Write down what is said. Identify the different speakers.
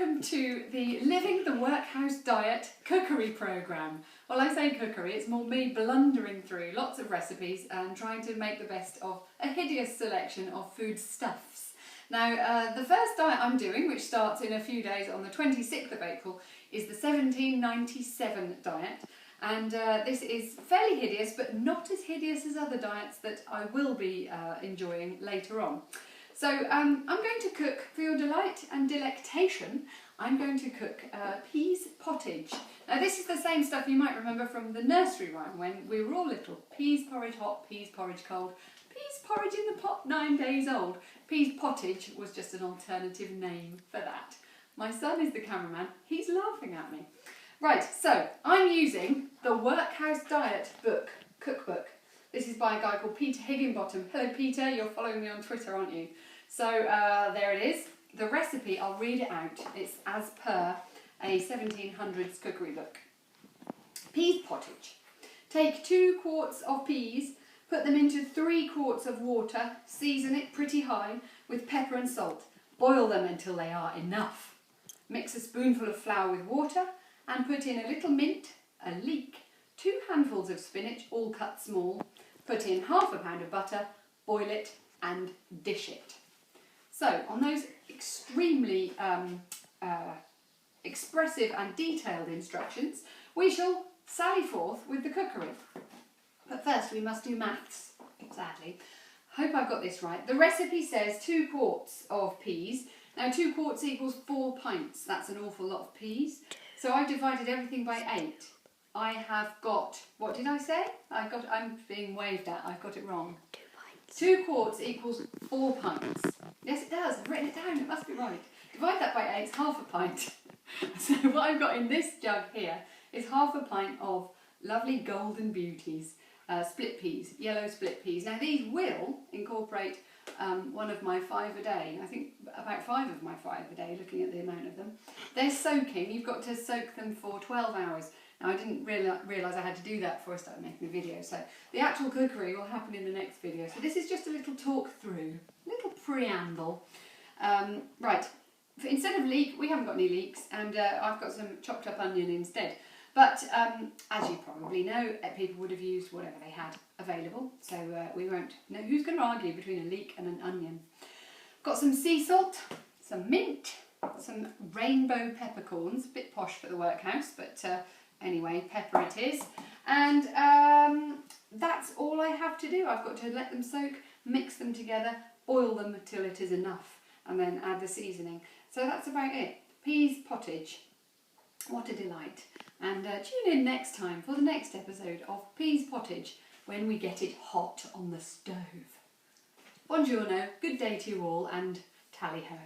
Speaker 1: welcome to the Living the Workhouse Diet cookery programme. Well, I say cookery, it's more me blundering through lots of recipes and trying to make the best of a hideous selection of foodstuffs. Now, the first diet I'm doing, which starts in a few days on the 26th of April, is the 1797 diet. And this is fairly hideous, but not as hideous as other diets that I will be enjoying later on. So I'm going to cook, for your delight and delectation, I'm going to cook peas pottage. Now this is the same stuff you might remember from the nursery rhyme when we were all little. Peas porridge hot, peas porridge cold, peas porridge in the pot 9 days old. Peas pottage was just an alternative name for that. My son is the cameraman, he's laughing at me. Right, so I'm using the Workhouse Diet cookbook. This is by a guy called Peter Higginbottom. Hello Peter, you're following me on Twitter, aren't you? So there it is. The recipe, I'll read it out. It's as per a 1700s cookery book. Peas pottage. Take 2 quarts of peas, put them into 3 quarts of water, season it pretty high with pepper and salt. Boil them until they are enough. Mix a spoonful of flour with water and put in a little mint, a leek, 2 handfuls of spinach, all cut small. Put in ½ a pound of butter, boil it and dish it. So, on those extremely expressive and detailed instructions, we shall sally forth with the cookery. But first we must do maths, sadly. Hope I've got this right. The recipe says 2 quarts of peas. Now 2 quarts equals 4 pints. That's an awful lot of peas. So I've divided everything by 8. I have got, what did I say? I'm being waved at, I've got it wrong.
Speaker 2: 2 pints.
Speaker 1: 2 quarts equals 4 pints. Yes, it does. I've written it down. It must be right. Divide that by 8, it's ½ a pint. So what I've got in this jug here is ½ a pint of lovely golden beauties, split peas, yellow split peas. Now these will incorporate one of my 5 a day. I think about 5 of my 5 a day, looking at the amount of them. They're soaking. You've got to soak them for 12 hours. Now I didn't realise I had to do that before I started making the video, so the actual cookery will happen in the next video. So this is just a little talk through, a little preamble. Right, instead of leek, we haven't got any leeks, and I've got some chopped up onion instead. But as you probably know, people would have used whatever they had available, so we won't know. Who's going to argue between a leek and an onion? Got some sea salt, some mint, some rainbow peppercorns, a bit posh for the workhouse, but anyway, pepper it is. And that's all I have to do. I've got to let them soak, mix them together, boil them till it is enough, and then add the seasoning. So that's about it. Peas pottage. What a delight. And tune in next time for the next episode of Peas pottage when we get it hot on the stove. Buongiorno, good day to you all, and tally-ho.